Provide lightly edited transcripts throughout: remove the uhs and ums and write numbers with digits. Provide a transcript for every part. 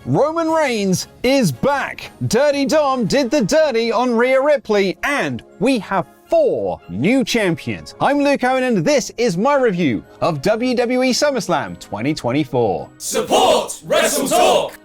Roman Reigns is back. Dirty Dom did the dirty on Rhea Ripley, and we have 4 new champions. I'm Luke Owen, and this is my review of WWE Summerslam 2024. Support WrestleTalk!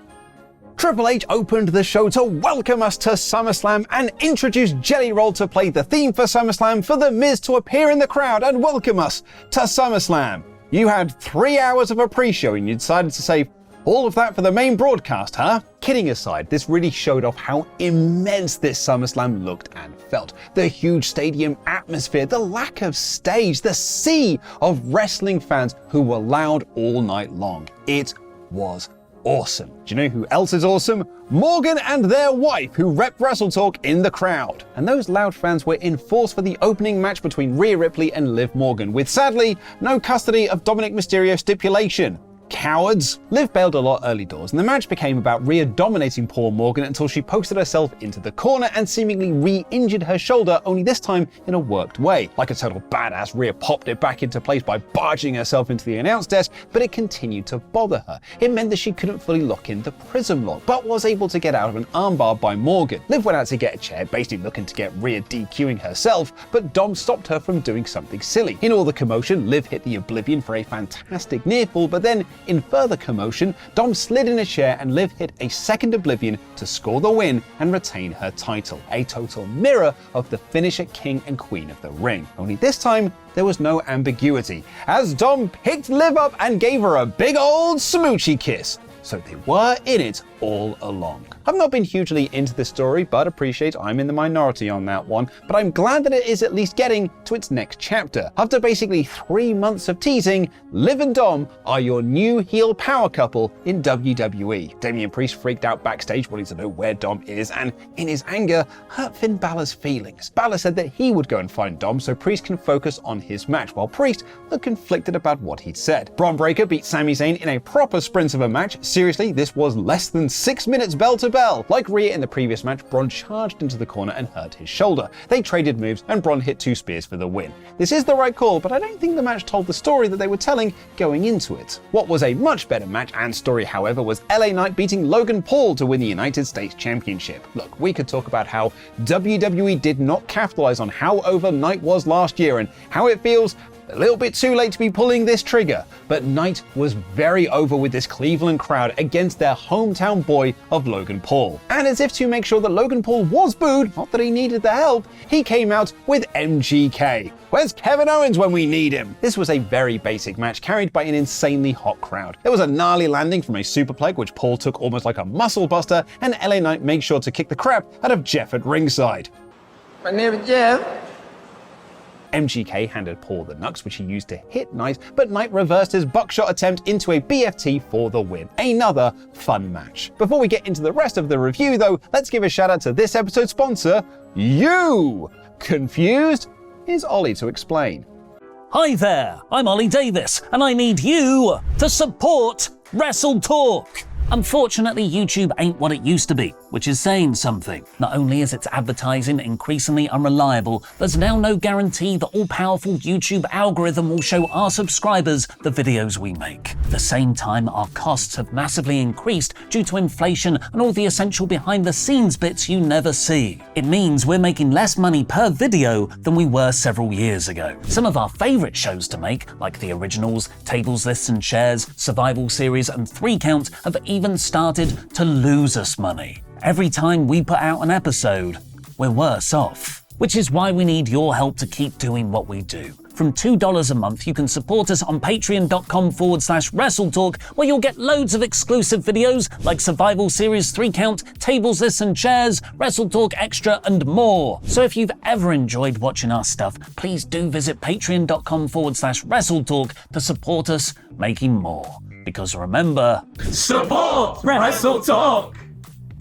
Triple H opened the show to welcome us to SummerSlam and introduced Jelly Roll to play the theme for SummerSlam, for The Miz to appear in the crowd and welcome us to SummerSlam. You had 3 hours of a pre-show and you decided to save all of that for the main broadcast, huh? Kidding aside, this really showed off how immense this SummerSlam looked and felt. The huge stadium atmosphere, the lack of stage, the sea of wrestling fans who were loud all night long. It was awesome. Do you know who else is awesome? Morgan and their wife, who repped WrestleTalk in the crowd. And those loud fans were in force for the opening match between Rhea Ripley and Liv Morgan, with sadly no custody of Dominik Mysterio stipulation. Cowards. Liv bailed a lot early doors, and the match became about Rhea dominating poor Morgan until she posted herself into the corner and seemingly re-injured her shoulder, only this time in a worked way. Like a total badass, Rhea popped it back into place by barging herself into the announce desk, but it continued to bother her. It meant that she couldn't fully lock in the prism lock, but was able to get out of an armbar by Morgan. Liv went out to get a chair, basically looking to get Rhea DQing herself, but Dom stopped her from doing something silly. In all the commotion, Liv hit the Oblivion for a fantastic near fall, but then in further commotion, Dom slid in a chair and Liv hit a second Oblivion to score the win and retain her title. A total mirror of the finish at King and Queen of the Ring. Only this time, there was no ambiguity, as Dom picked Liv up and gave her a big old smoochy kiss. So they were in it all along. I've not been hugely into this story, but appreciate I'm in the minority on that one, but I'm glad that it is at least getting to its next chapter. After basically 3 months of teasing, Liv and Dom are your new heel power couple in WWE. Damian Priest freaked out backstage wanting to know where Dom is, and in his anger, hurt Finn Balor's feelings. Balor said that he would go and find Dom so Priest can focus on his match, while Priest looked conflicted about what he'd said. Braun Breaker beat Sami Zayn in a proper sprint of a match. Seriously, this was less than 6 minutes bell to bell. Like Rhea in the previous match, Braun charged into the corner and hurt his shoulder. They traded moves and Braun hit 2 spears for the win. This is the right call, but I don't think the match told the story that they were telling going into it. What was a much better match and story, however, was LA Knight beating Logan Paul to win the United States Championship. Look, we could talk about how WWE did not capitalize on how over Knight was last year and how it feels a little bit too late to be pulling this trigger, but Knight was very over with this Cleveland crowd against their hometown boy of Logan Paul. And as if to make sure that Logan Paul was booed, not that he needed the help, he came out with MGK. Where's Kevin Owens when we need him? This was a very basic match carried by an insanely hot crowd. There was a gnarly landing from a superplex which Paul took almost like a muscle buster, and LA Knight made sure to kick the crap out of Jeff at ringside. My name is Jeff. MGK handed Paul the Nux, which he used to hit Knight, but Knight reversed his buckshot attempt into a BFT for the win. Another fun match. Before we get into the rest of the review though, let's give a shout out to this episode's sponsor, you! Confused? Here's Ollie to explain. Hi there, I'm Ollie Davis, and I need you to support WrestleTalk. Unfortunately, YouTube ain't what it used to be, which is saying something. Not only is its advertising increasingly unreliable, there's now no guarantee the all-powerful YouTube algorithm will show our subscribers the videos we make. At the same time, our costs have massively increased due to inflation and all the essential behind-the-scenes bits you never see. It means we're making less money per video than we were several years ago. Some of our favourite shows to make, like the originals, Tables, Lists and Shares, Survival Series and 3 Count, have even started to lose us money. Every time we put out an episode, we're worse off. Which is why we need your help to keep doing what we do. From $2 a month, you can support us on patreon.com/WrestleTalk, where you'll get loads of exclusive videos like Survival Series 3 Count, Tables, Lists and Chairs, WrestleTalk Extra, and more. So if you've ever enjoyed watching our stuff, please do visit patreon.com/WrestleTalk to support us making more. Because remember, Support WrestleTalk!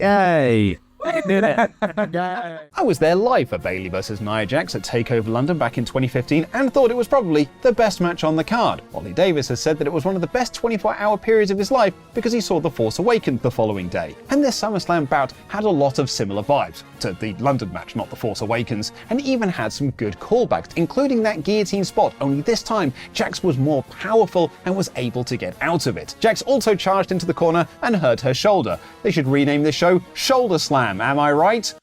Yay! I was there live for Bayley vs Nia Jax at TakeOver London back in 2015 and thought it was probably the best match on the card. Ollie Davis has said that it was one of the best 24-hour periods of his life because he saw The Force Awakens the following day. And this SummerSlam bout had a lot of similar vibes to the London match, not The Force Awakens, and even had some good callbacks, including that guillotine spot, only this time Jax was more powerful and was able to get out of it. Jax also charged into the corner and hurt her shoulder. They should rename this show Shoulder Slam, am I right?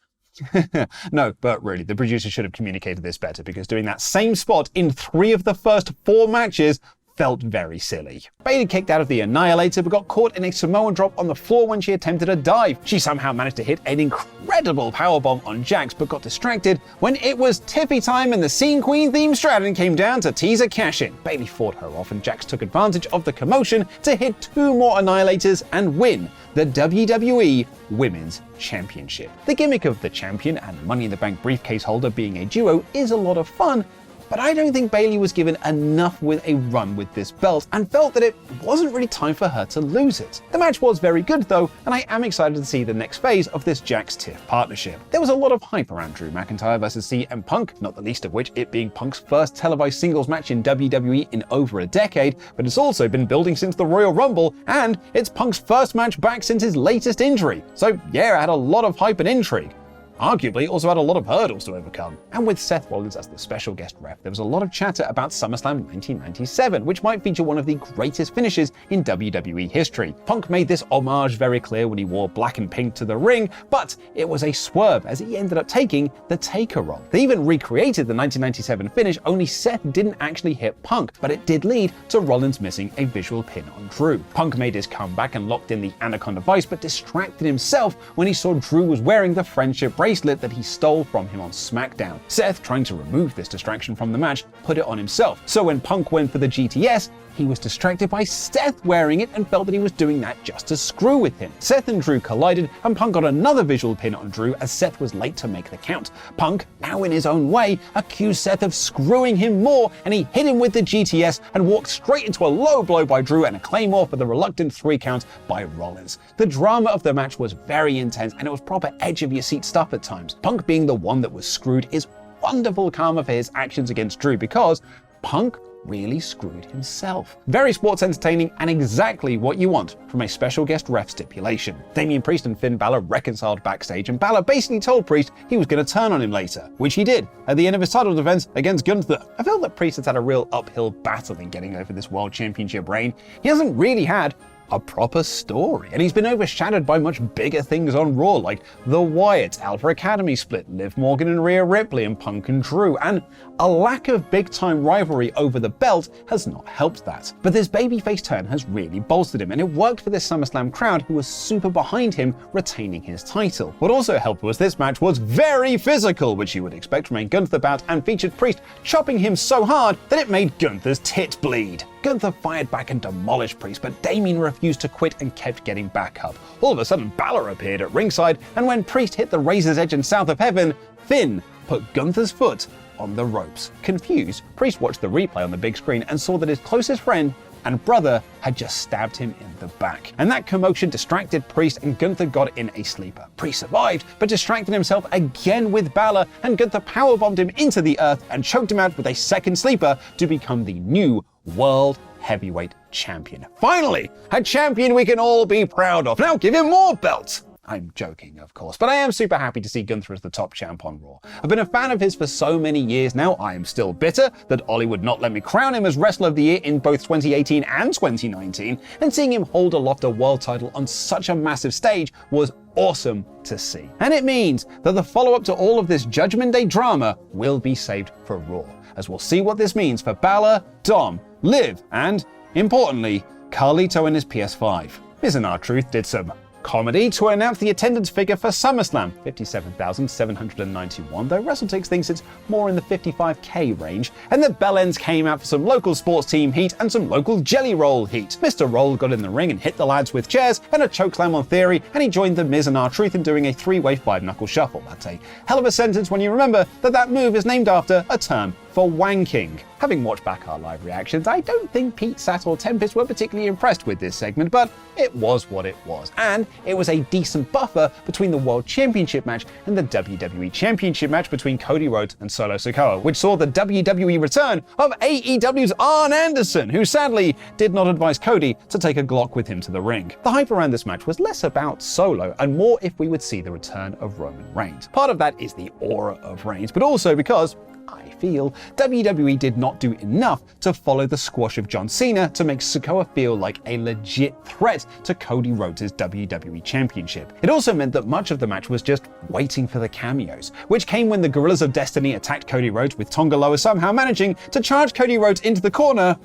No, but really, the producer should have communicated this better because doing that same spot in 3 of the first 4 matches felt very silly. Bayley kicked out of the Annihilator but got caught in a Samoan drop on the floor when she attempted a dive. She somehow managed to hit an incredible powerbomb on Jax but got distracted when it was Tiffy time and the Scene Queen theme Stratton came down to tease a cash-in. Bayley fought her off and Jax took advantage of the commotion to hit 2 more Annihilators and win the WWE Women's Championship. The gimmick of the champion and Money in the Bank briefcase holder being a duo is a lot of fun, but I don't think Bayley was given enough with a run with this belt and felt that it wasn't really time for her to lose it. The match was very good though, and I am excited to see the next phase of this Jax-Tiff partnership. There was a lot of hype around Drew McIntyre vs CM Punk, not the least of which it being Punk's first televised singles match in WWE in over a decade, but it's also been building since the Royal Rumble, and it's Punk's first match back since his latest injury. So yeah, it had a lot of hype and intrigue. Arguably, it also had a lot of hurdles to overcome. And with Seth Rollins as the special guest ref, there was a lot of chatter about SummerSlam 1997, which might feature one of the greatest finishes in WWE history. Punk made this homage very clear when he wore black and pink to the ring, but it was a swerve as he ended up taking the Taker role. They even recreated the 1997 finish, only Seth didn't actually hit Punk, but it did lead to Rollins missing a visual pin on Drew. Punk made his comeback and locked in the Anaconda Vice, but distracted himself when he saw Drew was wearing the friendship bracelet that he stole from him on SmackDown. Seth, trying to remove this distraction from the match, put it on himself. So when Punk went for the GTS, he was distracted by Seth wearing it and felt that he was doing that just to screw with him. Seth and Drew collided, and Punk got another visual pin on Drew as Seth was late to make the count. Punk, now in his own way, accused Seth of screwing him more, and he hit him with the GTS and walked straight into a low blow by Drew and a Claymore for the reluctant 3 count by Rollins. The drama of the match was very intense, and it was proper edge-of-your-seat stuff at times. Punk being the one that was screwed is wonderful karma for his actions against Drew because Punk really screwed himself. Very sports entertaining and exactly what you want from a special guest ref stipulation. Damian Priest and Finn Balor reconciled backstage and Balor basically told Priest he was going to turn on him later, which he did at the end of his title defense against Gunther. I felt that Priest has had a real uphill battle in getting over this World Championship reign. He hasn't really had a proper story, and he's been overshadowed by much bigger things on Raw like the Wyatt Alpha Academy split, Liv Morgan and Rhea Ripley, and Punk and Drew, and a lack of big-time rivalry over the belt has not helped that. But this babyface turn has really bolstered him, and it worked for this SummerSlam crowd who was super behind him retaining his title. What also helped was this match was very physical, which you would expect from a Gunther bout, and featured Priest chopping him so hard that it made Gunther's tit bleed. Gunther fired back and demolished Priest, but Damian refused to quit and kept getting back up. All of a sudden, Balor appeared at ringside, and when Priest hit the razor's edge in South of Heaven, Finn put Gunther's foot on the ropes. Confused, Priest watched the replay on the big screen and saw that his closest friend and brother had just stabbed him in the back. And that commotion distracted Priest, and Gunther got in a sleeper. Priest survived, but distracted himself again with Balor, and Gunther powerbombed him into the earth and choked him out with a second sleeper to become the new World Heavyweight Champion. Finally, a champion we can all be proud of. Now give him more belts! I'm joking, of course, but I am super happy to see Gunther as the top champ on Raw. I've been a fan of his for so many years now. I am still bitter that Ollie would not let me crown him as Wrestler of the Year in both 2018 and 2019, and seeing him hold aloft a world title on such a massive stage was awesome to see. And it means that the follow-up to all of this Judgment Day drama will be saved for Raw, as we'll see what this means for Balor, Dom, Liv, and, importantly, Carlito and his PS5. Miz and R-Truth did some comedy to announce the attendance figure for SummerSlam, 57,791, though WrestleTalk thinks it's more in the 55k range, and the Bellends came out for some local sports team heat and some local jelly roll heat. Mr. Roll got in the ring and hit the lads with chairs and a chokeslam on Theory, and he joined the Miz and R-Truth in doing a 3-way 5-knuckle shuffle. That's a hell of a sentence when you remember that that move is named after a term for wanking. Having watched back our live reactions, I don't think Pete, Sat, or Tempest were particularly impressed with this segment, but it was what it was. And it was a decent buffer between the World Championship match and the WWE Championship match between Cody Rhodes and Solo Sikoa, which saw the WWE return of AEW's Arn Anderson, who sadly did not advise Cody to take a Glock with him to the ring. The hype around this match was less about Solo and more if we would see the return of Roman Reigns. Part of that is the aura of Reigns, but also because I feel WWE did not do enough to follow the squash of John Cena to make Sikoa feel like a legit threat to Cody Rhodes' WWE Championship. It also meant that much of the match was just waiting for the cameos, which came when the Gorillas of Destiny attacked Cody Rhodes, with Tonga Loa somehow managing to charge Cody Rhodes into the corner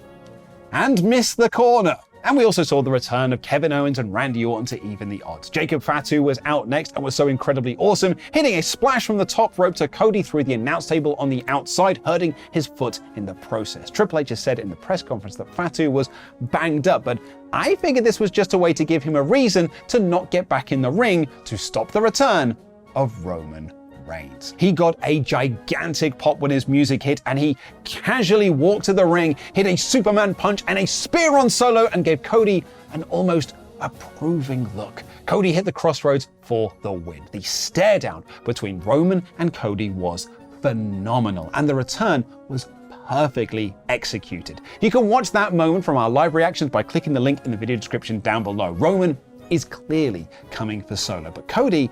and miss the corner. And we also saw the return of Kevin Owens and Randy Orton to even the odds. Jacob Fatu was out next and was so incredibly awesome, hitting a splash from the top rope to Cody through the announce table on the outside, hurting his foot in the process. Triple H has said in the press conference that Fatu was banged up, but I figured this was just a way to give him a reason to not get back in the ring to stop the return of Roman Reigns. He got a gigantic pop when his music hit, and he casually walked to the ring, hit a Superman punch and a spear on Solo, and gave Cody an almost approving look. Cody hit the crossroads for the win. The stare down between Roman and Cody was phenomenal, and the return was perfectly executed. You can watch that moment from our live reactions by clicking the link in the video description down below. Roman is clearly coming for Solo, but Cody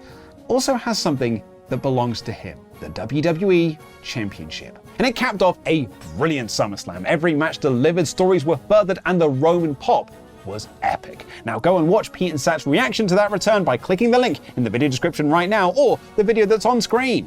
also has something that belongs to him, the WWE Championship. And it capped off a brilliant SummerSlam. Every match delivered, stories were furthered, and the Roman pop was epic. Now go and watch Pete and Sat's reaction to that return by clicking the link in the video description right now, or the video that's on screen.